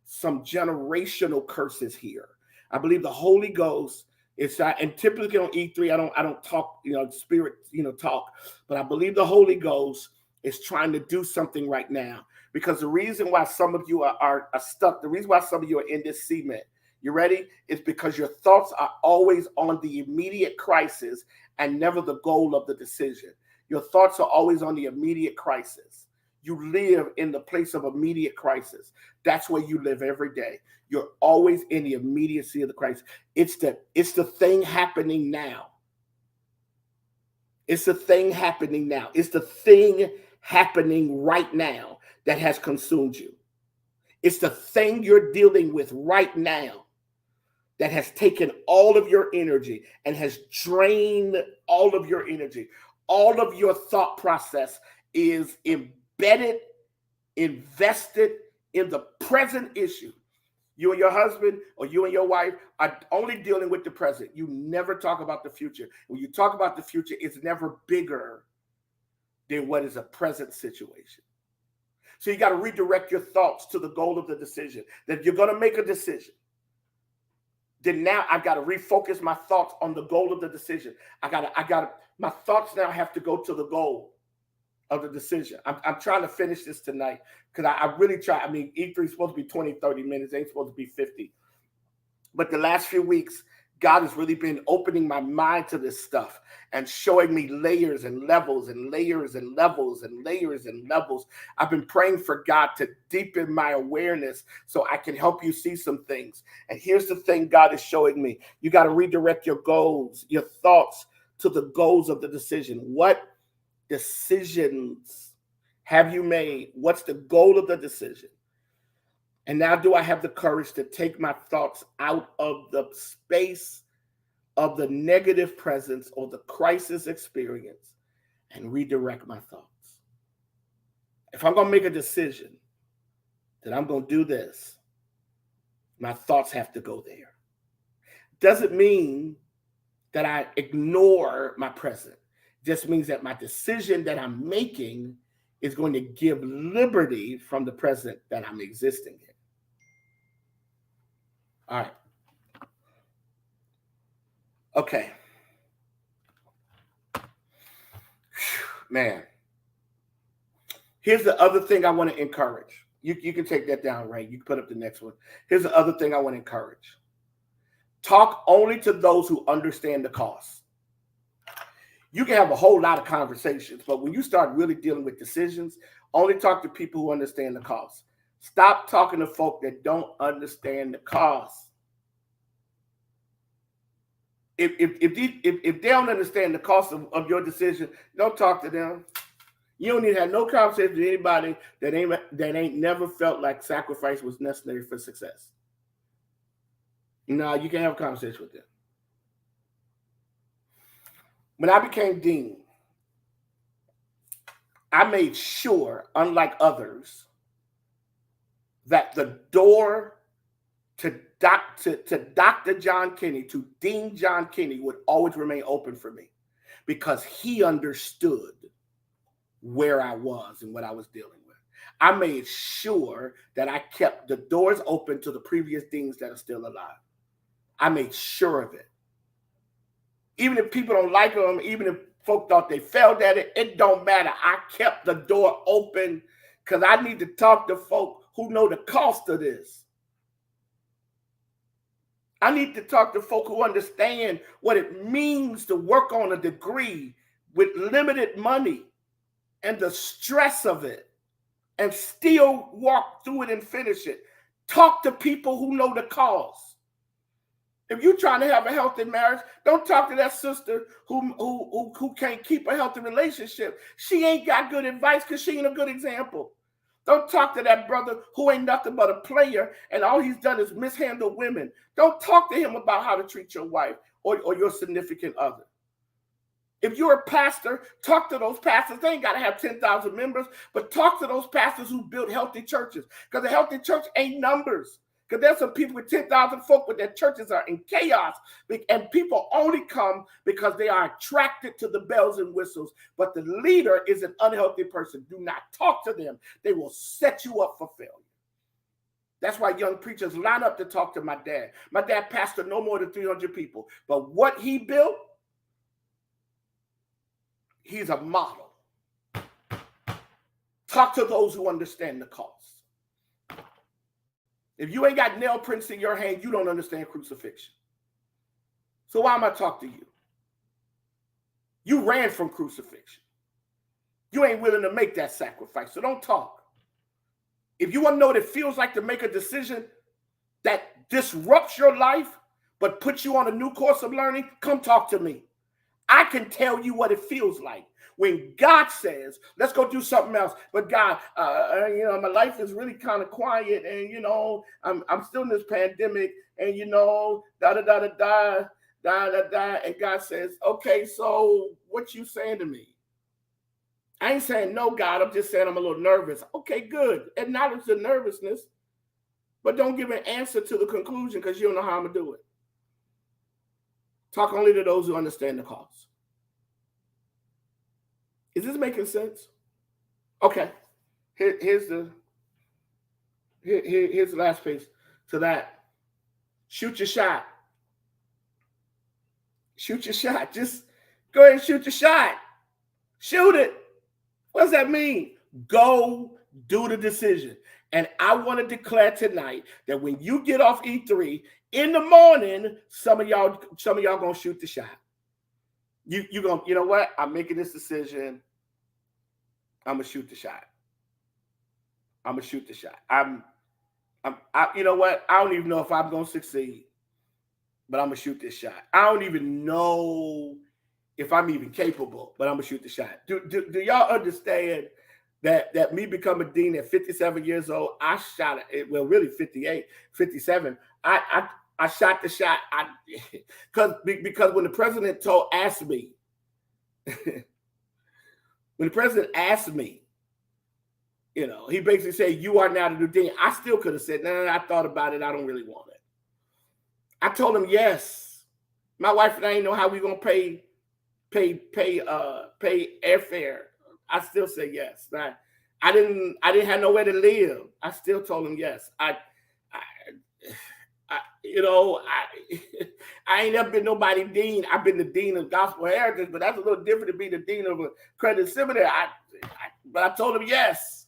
some generational curses here. I believe the Holy Ghost is, and typically on E3, I don't talk, spirit, talk, but I believe the Holy Ghost is trying to do something right now, because the reason why some of you are stuck, the reason why some of you are in this cement, you ready? It's because your thoughts are always on the immediate crisis and never the goal of the decision. Your thoughts are always on the immediate crisis. You live in the place of immediate crisis. That's where you live every day. You're always in the immediacy of the crisis. It's the thing happening now. It's the thing happening now. It's the thing happening right now that has consumed you. It's the thing you're dealing with right now that has taken all of your energy and has drained all of your energy. All of your thought process is embedded, invested in the present issue. You and your husband or you and your wife are only dealing with the present. You never talk about the future. When you talk about the future, it's never bigger than what is a present situation. So you got to redirect your thoughts to the goal of the decision. That you're going to make a decision. Then now I've got to refocus my thoughts on the goal of the decision. My thoughts now have to go to the goal of the decision. I'm trying to finish this tonight because I really try. I mean, E3 is supposed to be 20, 30 minutes. It ain't supposed to be 50. But the last few weeks, God has really been opening my mind to this stuff and showing me layers and levels and layers and levels and layers and levels. I've been praying for God to deepen my awareness so I can help you see some things. And here's the thing God is showing me. You got to redirect your goals, your thoughts to the goals of the decision. What decisions Have you made? What's the goal of the decision? And now, do I have the courage to take my thoughts out of the space of the negative presence or the crisis experience and redirect my thoughts? If I'm going to make a decision that I'm going to do this, my thoughts have to go there. Doesn't mean that I ignore my present. Just means that my decision that I'm making is going to give liberty from the present that I'm existing in. All right. Okay. Man. Here's the other thing I want to encourage. You can take that down, Ray. You can put up the next one. Here's the other thing I want to encourage. Talk only to those who understand the cost. You can have a whole lot of conversations, but when you start really dealing with decisions, only talk to people who understand the cost. Stop talking to folk that don't understand the cost. If they don't understand the cost of your decision, don't talk to them. You don't need to have no conversation with anybody that ain't never felt like sacrifice was necessary for success. No, you can't have a conversation with them. When I became dean, I made sure, unlike others, that the door to Dr. John Kinney, to Dean John Kinney, would always remain open for me, because he understood where I was and what I was dealing with. I made sure that I kept the doors open to the previous deans that are still alive. I made sure of it. Even if people don't like them, even if folk thought they failed at it, it don't matter. I kept the door open because I need to talk to folk who know the cost of this. I need to talk to folk who understand what it means to work on a degree with limited money and the stress of it and still walk through it and finish it. Talk to people who know the cost. If you're trying to have a healthy marriage, don't talk to that sister who can't keep a healthy relationship. She ain't got good advice because she ain't a good example. Don't talk to that brother who ain't nothing but a player and all he's done is mishandle women. Don't talk to him about how to treat your wife or your significant other. If you're a pastor, talk to those pastors. They ain't got to have 10,000 members, but talk to those pastors who built healthy churches, because a healthy church ain't numbers. Because there's some people with 10,000 folk, but their churches are in chaos. And people only come because they are attracted to the bells and whistles. But the leader is an unhealthy person. Do not talk to them. They will set you up for failure. That's why young preachers line up to talk to my dad. My dad pastored no more than 300 people. But what he built, he's a model. Talk to those who understand the cost. If you ain't got nail prints in your hand, you don't understand crucifixion. So why am I talking to you? You ran from crucifixion. You ain't willing to make that sacrifice, so don't talk. If you want to know what it feels like to make a decision that disrupts your life, but puts you on a new course of learning, come talk to me. I can tell you what it feels like. When God says, let's go do something else. But God, my life is really kind of quiet. And, I'm still in this pandemic. And, And God says, okay, so what you saying to me? I ain't saying no, God. I'm just saying I'm a little nervous. Okay, good. Acknowledge the nervousness. But don't give an answer to the conclusion because you don't know how I'm going to do it. Talk only to those who understand the cost. Is this making sense? Okay. Here's the last piece to that. Shoot your shot. Shoot your shot. Just go ahead and shoot your shot. Shoot it. What does that mean? Go do the decision. And I want to declare tonight that when you get off E3 in the morning, some of y'all gonna shoot the shot. You know what? I'm making this decision. I'm gonna shoot the shot. I'm gonna shoot the shot. You know what? I don't even know if I'm gonna succeed, but I'm gonna shoot this shot. I don't even know if I'm even capable, but I'm gonna shoot the shot. Do y'all understand that me becoming dean at 57 years old, I shot it. Well, really 58, 57. I shot the shot. Because when the president asked me, when the president asked me, he basically said, "You are now the new dean." I still could have said, "No, I thought about it. I don't really want it." I told him yes. My wife and I ain't know how we gonna pay airfare. I still say yes. I didn't have nowhere to live. I still told him yes. I ain't never been nobody dean. I've been the dean of gospel heritage, but that's a little different to be the dean of a accredited seminary. But I told him yes.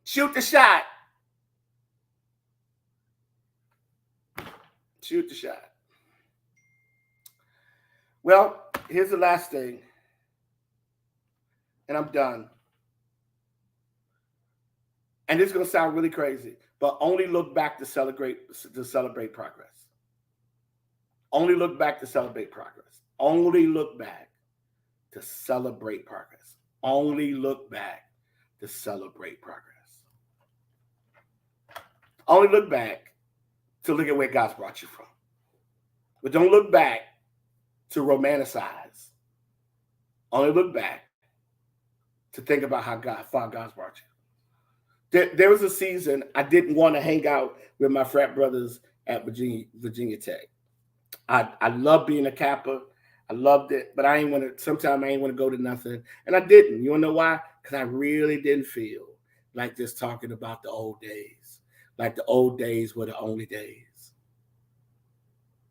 Shoot the shot. Shoot the shot. Well, here's the last thing, and I'm done. And this is going to sound really crazy, but only look back to celebrate progress. Only look back to celebrate progress. Only look back to celebrate progress. Only look back to celebrate progress. Only look back to look at where God's brought you from. But don't look back to romanticize. Only look back to think about how far God's brought you. There was a season I didn't want to hang out with my frat brothers at Virginia Tech. I loved being a Kappa. I loved it, but sometimes I ain't want to go to nothing. And I didn't. You want to know why? Because I really didn't feel like just talking about the old days. Like the old days were the only days.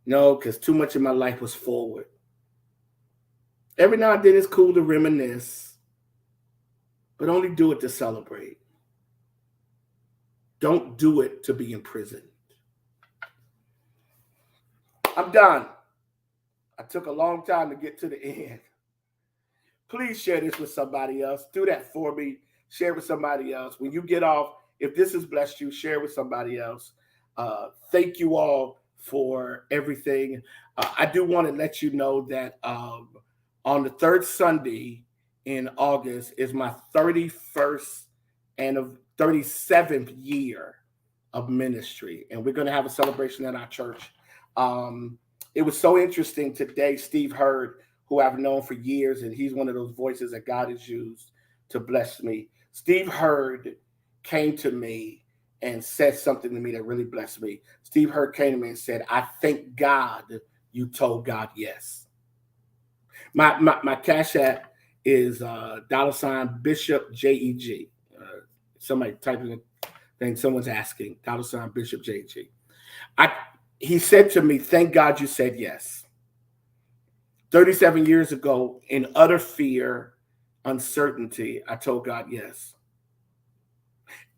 No, because too much of my life was forward. Every now and then it's cool to reminisce, but only do it to celebrate. Don't do it to be imprisoned. I'm done. I took a long time to get to the end. Please share this with somebody else. Do that for me. Share it with somebody else. When you get off, if this has blessed you, share it with somebody else. Thank you all for everything. I do want to let you know that on the third Sunday in August is my 31st and 37th year of ministry. And we're going to have a celebration at our church. It was so interesting today. Steve Hurd, who I've known for years, and he's one of those voices that God has used to bless me. Steve Hurd came to me and said something to me that really blessed me. Steve Hurd came to me and said, "I thank God you told God yes." My Cash App is $ Bishop JEG. Somebody typing in thing, someone's asking, $ Bishop JEG. He said to me, "Thank God you said yes." 37 years ago, in utter fear, uncertainty, I told God yes.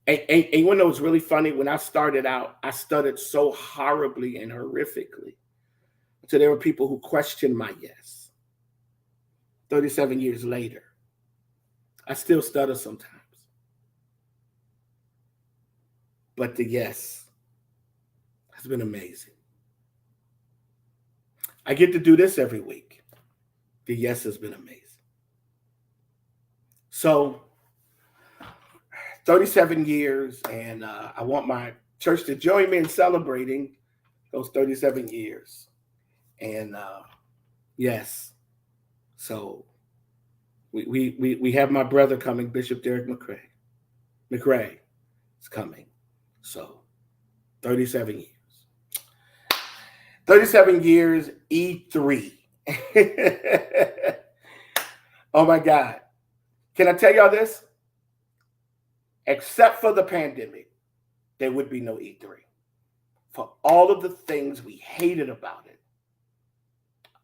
And you want to know what's really funny? When I started out, I stuttered so horribly and horrifically. So there were people who questioned my yes. 37 years later, I still stutter sometimes. But the yes has been amazing. I get to do this every week. The yes has been amazing. So 37 years, and I want my church to join me in celebrating those 37 years. And yes, so we have my brother coming, Bishop Derek McRae is coming. So 37 years. 37 years, E3. Oh my God. Can I tell y'all this? Except for the pandemic, there would be no E3. For all of the things we hated about it,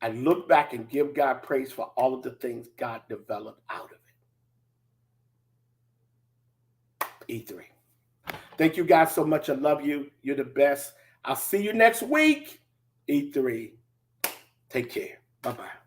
I look back and give God praise for all of the things God developed out of it. E3. Thank you guys so much. I love you. You're the best. I'll see you next week. E3. Take care. Bye-bye.